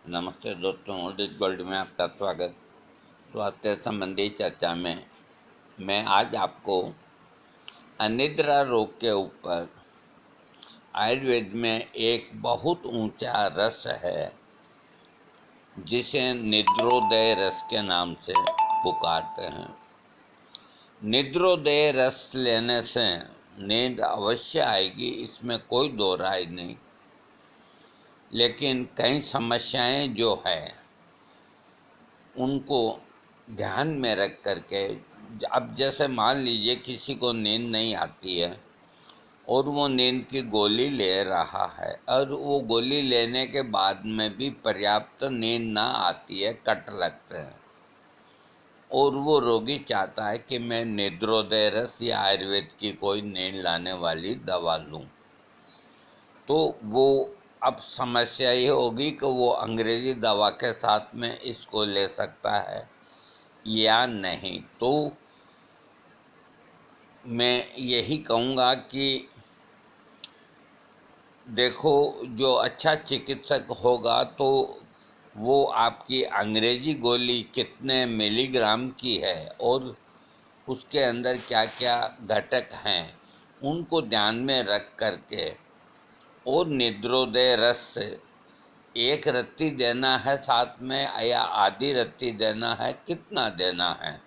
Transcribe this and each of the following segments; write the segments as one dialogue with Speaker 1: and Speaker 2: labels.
Speaker 1: नमस्ते दोस्तों, old gold में आपका स्वागत। स्वास्थ्य संबंधी चर्चा में मैं आज आपको अनिद्रा रोग के ऊपर आयुर्वेद में एक बहुत ऊंचा रस है जिसे निद्रोदय रस के नाम से पुकारते हैं। निद्रोदय रस लेने से नींद अवश्य आएगी, इसमें कोई दो राय नहीं। लेकिन कई समस्याएं जो है उनको ध्यान में रख करके, अब जैसे मान लीजिए किसी को नींद नहीं आती है और वो नींद की गोली ले रहा है और वो गोली लेने के बाद में भी पर्याप्त नींद ना आती है, कट लगते हैं, और वो रोगी चाहता है कि मैं निद्रोदय रस या आयुर्वेद की कोई नींद लाने वाली दवा लूं, तो वो अब समस्या ये होगी कि वो अंग्रेजी दवा के साथ में इसको ले सकता है या नहीं। तो मैं यही कहूँगा कि देखो, जो अच्छा चिकित्सक होगा तो वो आपकी अंग्रेजी गोली कितने मिलीग्राम की है और उसके अंदर क्या क्या घटक हैं उनको ध्यान में रख करके, और निद्रोदय रस से एक रत्ती देना है साथ में या आधी रत्ती देना है, कितना देना है,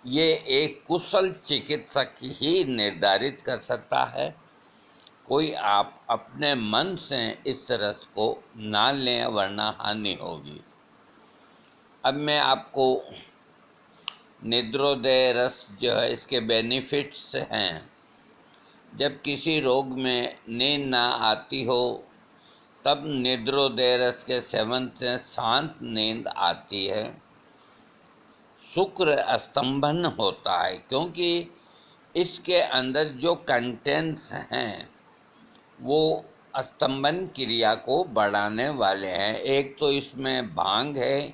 Speaker 1: ये एक कुशल चिकित्सक ही निर्धारित कर सकता है। कोई आप अपने मन से इस रस को ना लें वरना हानि होगी। अब मैं आपको निद्रोदय रस जो है इसके बेनिफिट्स हैं। जब किसी रोग में नींद ना आती हो तब निद्रोदय रस के सेवन से शांत नींद आती है। शुक्र स्तंभन होता है क्योंकि इसके अंदर जो कंटेंट्स हैं वो स्तंभन क्रिया को बढ़ाने वाले हैं। एक तो इसमें भांग है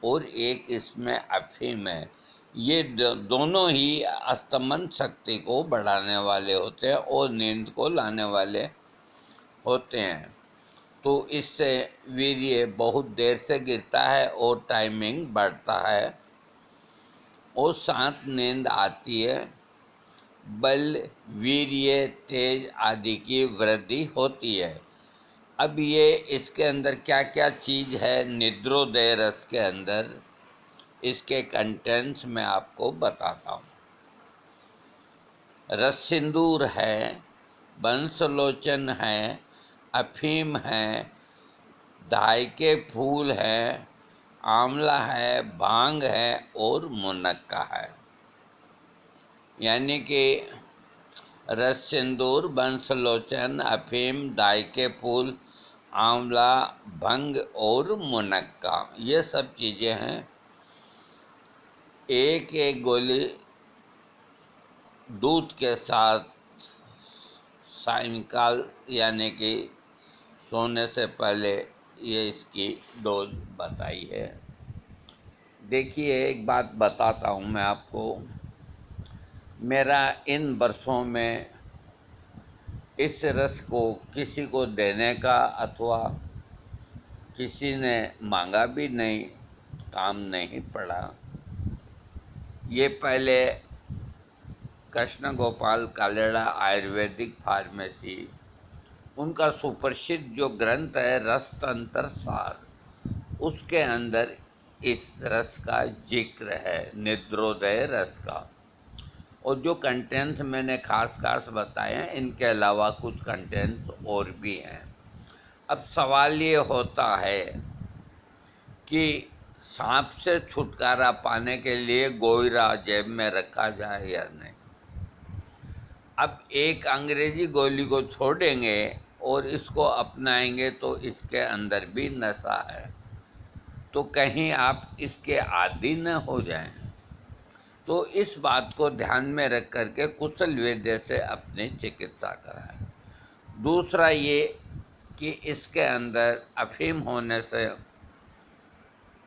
Speaker 1: और एक इसमें अफीम है। ये दोनों ही स्तंभन शक्ति को बढ़ाने वाले होते हैं और नींद को लाने वाले होते हैं। तो इससे वीर्य बहुत देर से गिरता है और टाइमिंग बढ़ता है और शांत नींद आती है। बल, वीर्य, तेज आदि की वृद्धि होती है। अब ये इसके अंदर क्या क्या चीज़ है निद्रोदय रस के अंदर, इसके कंटेंट्स मैं आपको बताता हूँ। रस सिंदूर है, बंसलोचन है, अफीम है, धाई के फूल है, आंवला है, भांग है और मुनक्का है। यानी कि रस सिंदूर, बंसलोचन, अफीम, दाई के फूल, आंवला, भंग और मुनक्का, ये सब चीज़ें हैं। एक एक गोली दूध के साथ सायंकाल यानी कि सोने से पहले ये इसकी डोज बताई है। देखिए, एक बात बताता हूँ मैं आपको। मेरा इन वर्षों में इस रस को किसी को देने का अथवा किसी ने मांगा भी नहीं, काम नहीं पड़ा। ये पहले कृष्ण गोपाल कालेड़ा आयुर्वेदिक फार्मेसी, उनका सुप्रसिद्ध जो ग्रंथ है रसतंत्र सार, उसके अंदर इस रस का जिक्र है, निद्रोदय रस का। और जो कंटेंट्स मैंने खास बताए हैं, इनके अलावा कुछ कंटेंट्स और भी हैं। अब सवाल ये होता है कि सांप से छुटकारा पाने के लिए गोइरा जेब में रखा जाए या नहीं। अब एक अंग्रेजी गोली को छोड़ेंगे और इसको अपनाएंगे तो इसके अंदर भी नशा है, तो कहीं आप इसके आदी न हो जाएं। तो इस बात को ध्यान में रख करके कुशल वैद्य से अपनी चिकित्सा कराएं। दूसरा ये कि इसके अंदर अफीम होने से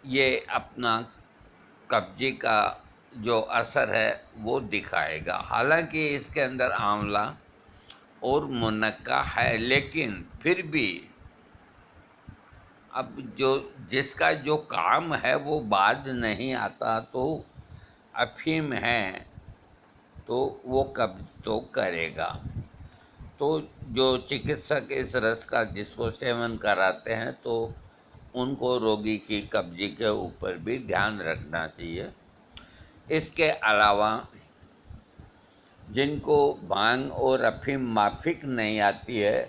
Speaker 1: ये अपना कब्जे का जो असर है वो दिखाएगा। हालांकि इसके अंदर आंवला और मुनक्का है, लेकिन फिर भी अब जो जिसका जो काम है वो बाज नहीं आता, तो अफीम है तो वो कब्ज तो करेगा। तो जो चिकित्सक इस रस का जिसको सेवन कराते हैं, तो उनको रोगी की कब्जी के ऊपर भी ध्यान रखना चाहिए। इसके अलावा जिनको भांग और अफीम माफिक नहीं आती है,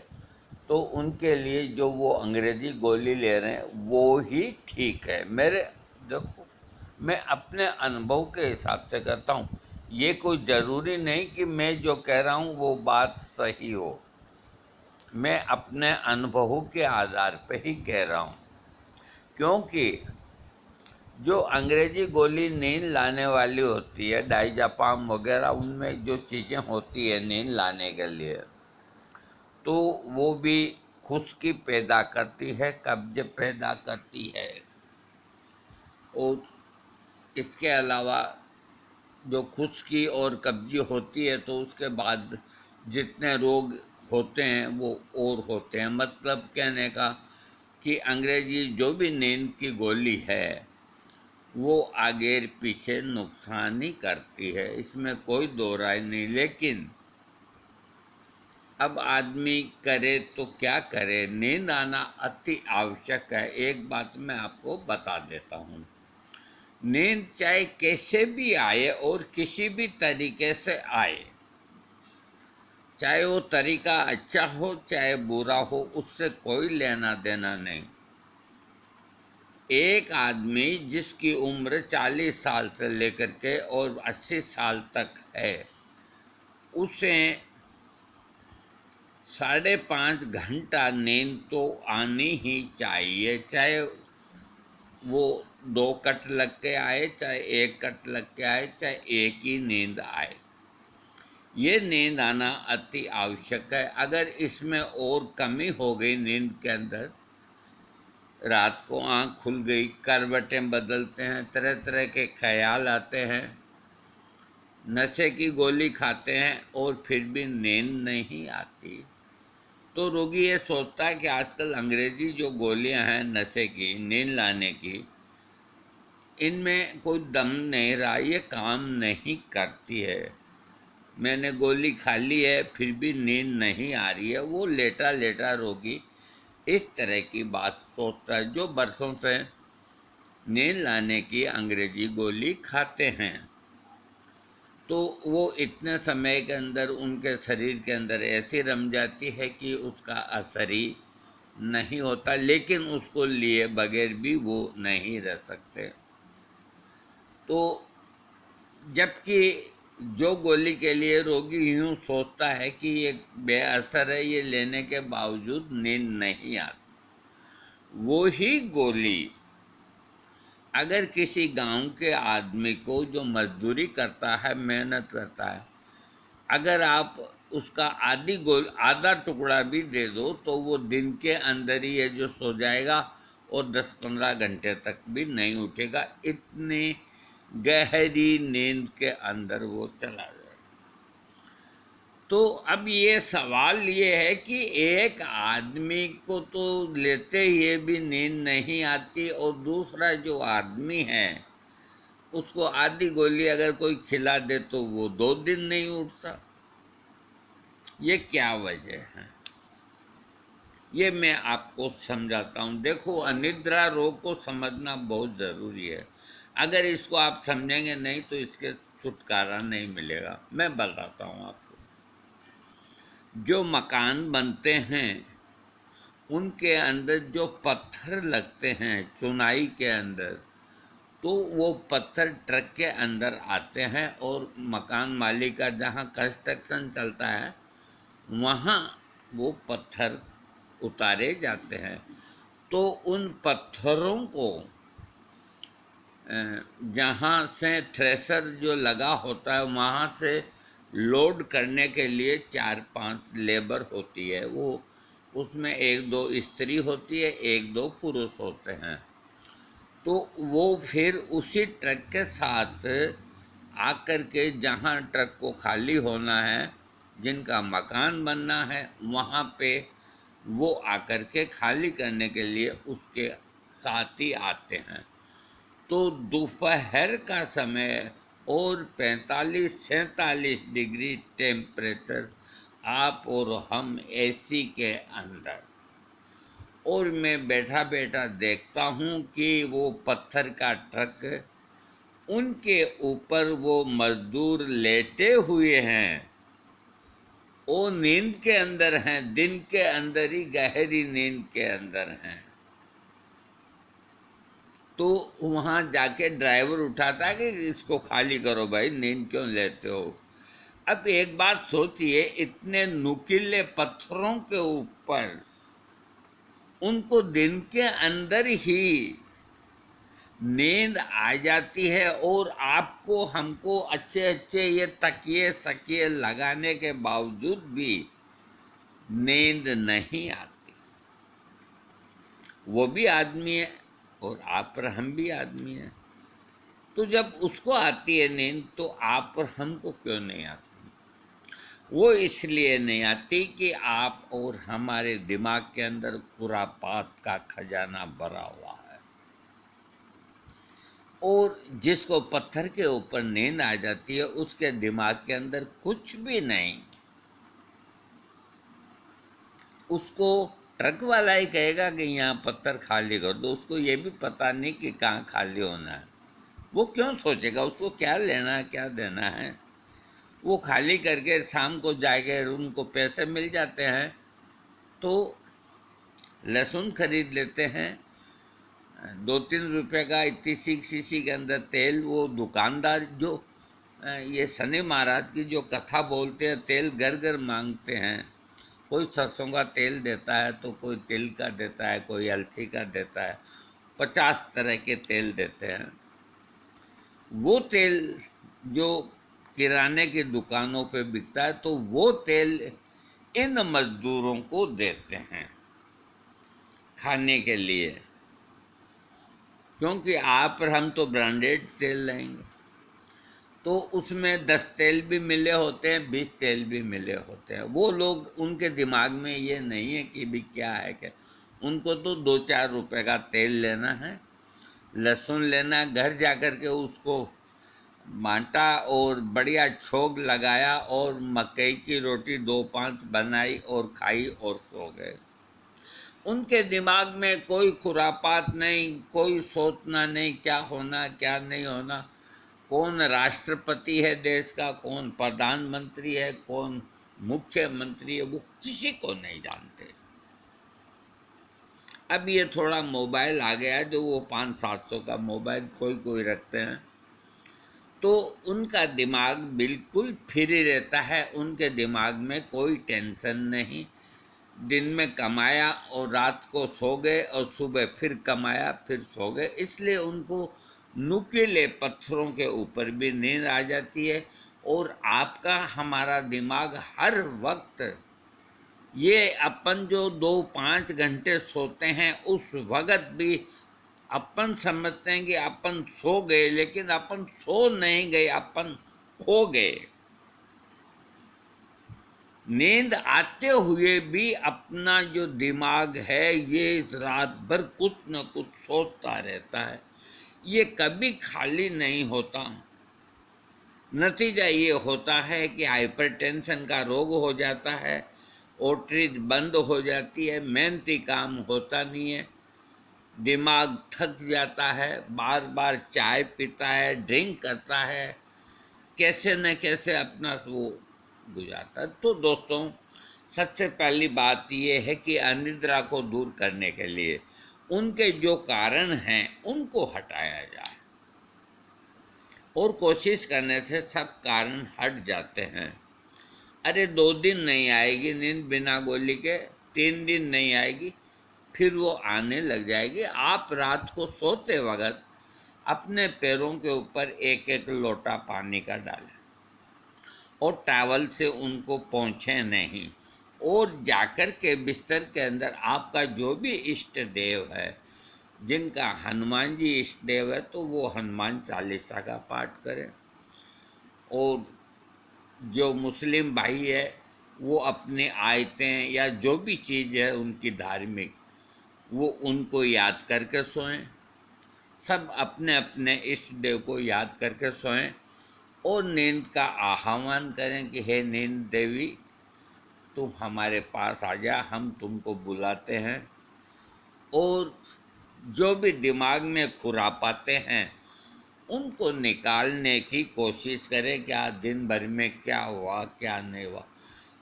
Speaker 1: तो उनके लिए जो वो अंग्रेज़ी गोली ले रहे हैं वो ही ठीक है। मेरे देखो, मैं अपने अनुभव के हिसाब से कहता हूँ, ये कोई ज़रूरी नहीं कि मैं जो कह रहा हूँ वो बात सही हो। मैं अपने अनुभवों के आधार पे ही कह रहा हूँ, क्योंकि जो अंग्रेज़ी गोली नींद लाने वाली होती है, डाइज़ापाम वगैरह, उनमें जो चीज़ें होती है नींद लाने के लिए, तो वो भी खुश्की पैदा करती है, कब्ज पैदा करती है। और इसके अलावा जो खुश्की और कब्जी होती है, तो उसके बाद जितने रोग होते हैं वो और होते हैं। मतलब कहने का कि अंग्रेज़ी जो भी नींद की गोली है वो आगे पीछे नुकसान ही करती है, इसमें कोई दो राय नहीं। लेकिन अब आदमी करे तो क्या करे, नींद आना अति आवश्यक है। एक बात मैं आपको बता देता हूँ, नींद चाहे कैसे भी आए और किसी भी तरीके से आए, चाहे वो तरीका अच्छा हो चाहे बुरा हो, उससे कोई लेना देना नहीं। एक आदमी जिसकी उम्र 40 साल से लेकर के और 80 साल तक है, उसे 5.5 घंटा नींद तो आनी ही चाहिए, चाहे वो 2 कट लग के आए, चाहे 1 कट लग के आए, चाहे एक ही नींद आए। ये नींद आना अति आवश्यक है। अगर इसमें और कमी हो गई नींद के अंदर, रात को आँख खुल गई, करवटें बदलते हैं, तरह तरह के ख्याल आते हैं, नशे की गोली खाते हैं और फिर भी नींद नहीं आती, तो रोगी ये सोचता है कि आजकल अंग्रेज़ी जो गोलियां हैं नशे की, नींद लाने की, इनमें कोई दम नहीं रहा, ये काम नहीं करती है। मैंने गोली खा ली है फिर भी नींद नहीं आ रही है। वो लेटा लेटा रोगी इस तरह की बात सोचता है, जो बरसों से नींद लाने की अंग्रेज़ी गोली खाते हैं। तो वो इतने समय के अंदर उनके शरीर के अंदर ऐसी रम जाती है कि उसका असर ही नहीं होता, लेकिन उसको लिए बगैर भी वो नहीं रह सकते। तो जबकि जो गोली के लिए रोगी यूँ सोचता है कि ये बेअसर है, ये लेने के बावजूद नींद नहीं आती, वो ही गोली अगर किसी गांव के आदमी को जो मजदूरी करता है, मेहनत करता है, अगर आप उसका आधा टुकड़ा भी दे दो, तो वो दिन के अंदर ही है जो सो जाएगा और 10-15 घंटे तक भी नहीं उठेगा, इतनी गहरी नींद के अंदर वो चला जाएगा। तो अब ये सवाल ये है कि एक आदमी को तो लेते ही भी नींद नहीं आती, और दूसरा जो आदमी है उसको आधी गोली अगर कोई खिला दे तो वो 2 दिन नहीं उठता। ये क्या वजह है, ये मैं आपको समझाता हूँ। देखो, अनिद्रा रोग को समझना बहुत ज़रूरी है। अगर इसको आप समझेंगे नहीं तो इसके छुटकारा नहीं मिलेगा। मैं बताता हूँ आपको, जो मकान बनते हैं उनके अंदर जो पत्थर लगते हैं चुनाई के अंदर, तो वो पत्थर ट्रक के अंदर आते हैं और मकान मालिक का जहाँ कंस्ट्रक्शन चलता है वहाँ वो पत्थर उतारे जाते हैं। तो उन पत्थरों को जहाँ से थ्रेशर जो लगा होता है वहाँ से लोड करने के लिए 4-5 लेबर होती है। वो उसमें 1-2 स्त्री होती है, 1-2 पुरुष होते हैं। तो वो फिर उसी ट्रक के साथ आकर के जहाँ ट्रक को खाली होना है, जिनका मकान बनना है, वहाँ पे वो आकर के खाली करने के लिए उसके साथ ही आते हैं। तो दोपहर का समय और 45-46 डिग्री टेम्परेचर, आप और हम एसी के अंदर, और मैं बैठा बैठा देखता हूँ कि वो पत्थर का ट्रक, उनके ऊपर वो मजदूर लेटे हुए हैं, वो नींद के अंदर हैं, दिन के अंदर ही गहरी नींद के अंदर हैं। तो वहाँ जाके ड्राइवर उठाता है कि इसको खाली करो भाई, नींद क्यों लेते हो। अब एक बात सोचिए, इतने नुकीले पत्थरों के ऊपर उनको दिन के अंदर ही नींद आ जाती है, और आपको हमको अच्छे अच्छे ये तकिए सकिए लगाने के बावजूद भी नींद नहीं आती। वो भी आदमी है और आप और हम भी आदमी हैं। तो जब उसको आती है नींद, तो आप और हमको क्यों नहीं आती? वो इसलिए नहीं आती कि आप और हमारे दिमाग के अंदर खुरापात का खजाना भरा हुआ है, और जिसको पत्थर के ऊपर नींद आ जाती है उसके दिमाग के अंदर कुछ भी नहीं। उसको ट्रक वाला ही कहेगा कि यहाँ पत्थर खाली कर दो, उसको ये भी पता नहीं कि कहाँ खाली होना है। वो क्यों सोचेगा? उसको क्या लेना है, क्या देना है? वो खाली करके शाम को जाके उनको पैसे मिल जाते हैं, तो लहसुन खरीद लेते हैं 2-3 रुपए का, इतनी सीसी के अंदर तेल। वो दुकानदार जो ये शनि महाराज की जो कथा बोलते हैं, तेल घर घर मांगते हैं। कोई सरसों का तेल देता है, तो कोई तिल का देता है, कोई अलसी का देता है, 50 तरह के तेल देते हैं। वो तेल जो किराने की दुकानों पे बिकता है, तो वो तेल इन मजदूरों को देते हैं खाने के लिए, क्योंकि आप और हम तो ब्रांडेड तेल लेंगे, तो उसमें 10 तेल भी मिले होते हैं, 20 तेल भी मिले होते हैं। वो लोग, उनके दिमाग में ये नहीं है कि भी क्या है क्या, उनको तो 2-4 रुपए का तेल लेना है, लहसुन लेना, घर जाकर के उसको बांटा और बढ़िया छोंक लगाया, और मकई की रोटी 2-5 बनाई और खाई और सो गए। उनके दिमाग में कोई खुरापात नहीं, कोई सोचना नहीं क्या होना क्या नहीं होना, कौन राष्ट्रपति है देश का, कौन प्रधानमंत्री है, कौन मुख्यमंत्री है, वो किसी को नहीं जानते। अब ये थोड़ा मोबाइल आ गया है, जो वो 500-700 का मोबाइल कोई कोई रखते हैं, तो उनका दिमाग बिल्कुल फ्री रहता है। उनके दिमाग में कोई टेंशन नहीं। दिन में कमाया और रात को सो गए, और सुबह फिर कमाया फिर सो गए, इसलिए उनको नुकीले पत्थरों के ऊपर भी नींद आ जाती है। और आपका हमारा दिमाग हर वक्त, ये अपन जो 2-5 घंटे सोते हैं, उस वक्त भी अपन समझते हैं कि अपन सो गए, लेकिन अपन सो नहीं गए, अपन खो गए। नींद आते हुए भी अपना जो दिमाग है, ये रात भर कुछ न कुछ सोचता रहता है, ये कभी खाली नहीं होता। नतीजा ये होता है कि हाइपरटेंशन का रोग हो जाता है, ओटरीज बंद हो जाती है, मेहनती काम होता नहीं है, दिमाग थक जाता है, बार बार चाय पीता है, ड्रिंक करता है, कैसे न कैसे अपना वो गुजारता है। तो दोस्तों, सबसे पहली बात ये है कि अनिद्रा को दूर करने के लिए उनके जो कारण हैं उनको हटाया जाए, और कोशिश करने से सब कारण हट जाते हैं। अरे 2 दिन नहीं आएगी नींद बिना गोली के, 3 दिन नहीं आएगी, फिर वो आने लग जाएगी। आप रात को सोते वक्त अपने पैरों के ऊपर 1-1 लोटा पानी का डालें, और टॉवल से उनको पोंछें नहीं, और जाकर के बिस्तर के अंदर आपका जो भी इष्ट देव है, जिनका हनुमान जी इष्ट देव है, तो वो हनुमान चालीसा का पाठ करें। और जो मुस्लिम भाई है, वो अपनी आयतें या जो भी चीज़ है उनकी धार्मिक, वो उनको याद करके सोएं। सब अपने अपने इष्ट देव को याद करके सोएं और नींद का आह्वान करें कि हे नींद देवी, तुम हमारे पास आ जा, हम तुमको बुलाते हैं। और जो भी दिमाग में खुरापाते हैं उनको निकालने की कोशिश करें कि आज दिन भर में क्या हुआ क्या नहीं हुआ।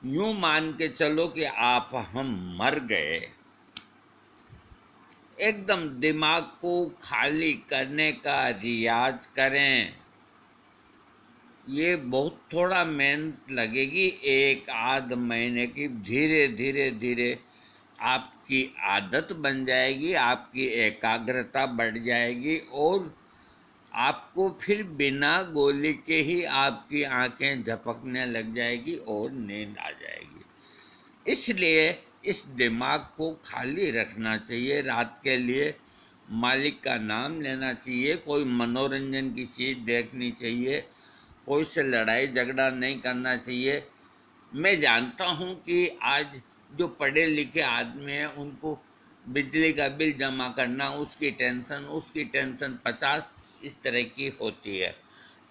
Speaker 1: यूँ मान के चलो कि आप हम मर गए। एकदम दिमाग को खाली करने का रियाज करें। ये बहुत थोड़ा मेहनत लगेगी, 1 आध महीने की। धीरे धीरे धीरे आपकी आदत बन जाएगी, आपकी एकाग्रता बढ़ जाएगी और आपको फिर बिना गोली के ही आपकी आंखें झपकने लग जाएगी और नींद आ जाएगी। इसलिए इस दिमाग को खाली रखना चाहिए। रात के लिए मालिक का नाम लेना चाहिए, कोई मनोरंजन की चीज़ देखनी चाहिए, कोई से लड़ाई झगड़ा नहीं करना चाहिए। मैं जानता हूँ कि आज जो पढ़े लिखे आदमी हैं उनको बिजली का बिल जमा करना, उसकी टेंशन 50 इस तरह की होती है।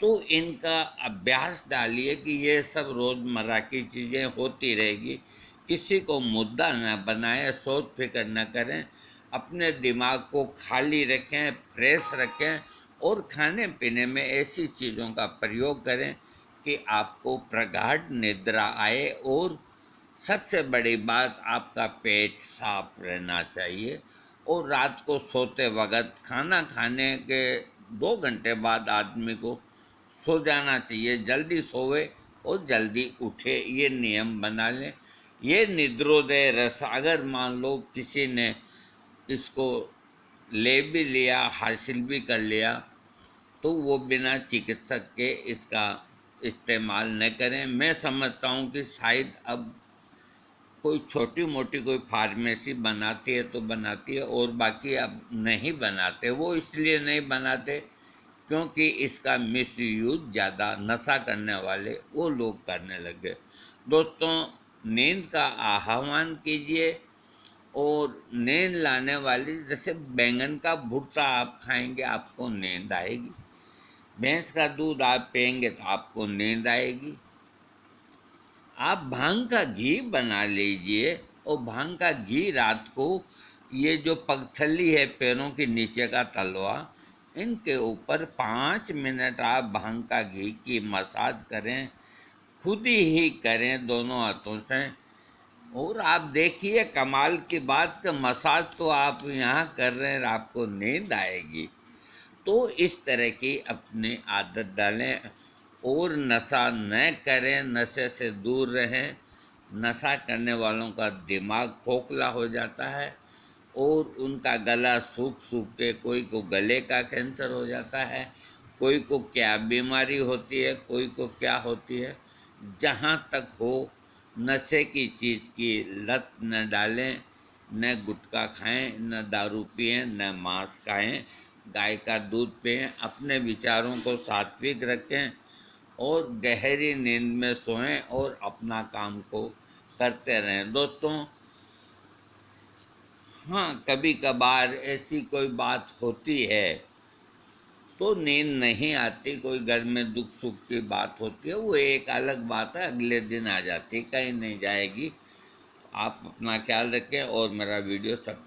Speaker 1: तो इनका अभ्यास डालिए कि ये सब रोज़मर्रा की चीज़ें होती रहेगी। किसी को मुद्दा न बनाएं, सोच फिक्र न करें, अपने दिमाग को खाली रखें, फ्रेश रखें और खाने पीने में ऐसी चीज़ों का प्रयोग करें कि आपको प्रगाढ़ निद्रा आए। और सबसे बड़ी बात, आपका पेट साफ रहना चाहिए। और रात को सोते वक्त खाना खाने के 2 घंटे बाद आदमी को सो जाना चाहिए। जल्दी सोवे और जल्दी उठे, ये नियम बना लें। ये निद्रोदय रस अगर मान लो किसी ने इसको ले भी लिया, हासिल भी कर लिया, तो वो बिना चिकित्सक के इसका इस्तेमाल न करें। मैं समझता हूँ कि शायद अब कोई छोटी मोटी कोई फार्मेसी बनाती है तो बनाती है, और बाकी अब नहीं बनाते। वो इसलिए नहीं बनाते क्योंकि इसका मिसयूज ज़्यादा नशा करने वाले वो लोग करने लगे। दोस्तों, नींद का आह्वान कीजिए और नींद लाने वाली, जैसे बैंगन का भुट्टा आप खाएंगे आपको नींद आएगी, भैंस का दूध आप पिएंगे तो आपको नींद आएगी। आप भांग का घी बना लीजिए और भांग का घी रात को, ये जो पगथली है पैरों के नीचे का तलवा, इनके ऊपर 5 मिनट आप भांग का घी की मसाज करें, खुद ही करें दोनों हाथों से। और आप देखिए कमाल की बात कि मसाज तो आप यहाँ कर रहे हैं, आपको नींद आएगी। तो इस तरह की अपनी आदत डालें और नशा न करें, नशे से दूर रहें। नशा करने वालों का दिमाग खोखला हो जाता है और उनका गला सूख सूख के, कोई को गले का कैंसर हो जाता है, कोई को क्या बीमारी होती है, कोई को क्या होती है। जहाँ तक हो नशे की चीज़ की लत न डालें, न गुटखा खाएं, न दारू पिएं, न मांस खाएं, गाय का दूध पिएं, अपने विचारों को सात्विक रखें और गहरी नींद में सोएं और अपना काम को करते रहें। दोस्तों, हाँ, कभी कभार ऐसी कोई बात होती है तो नींद नहीं आती, कोई घर में दुख सुख की बात होती है, वो एक अलग बात है, अगले दिन आ जाती, कहीं नहीं जाएगी। आप अपना ख्याल रखें और मेरा वीडियो सब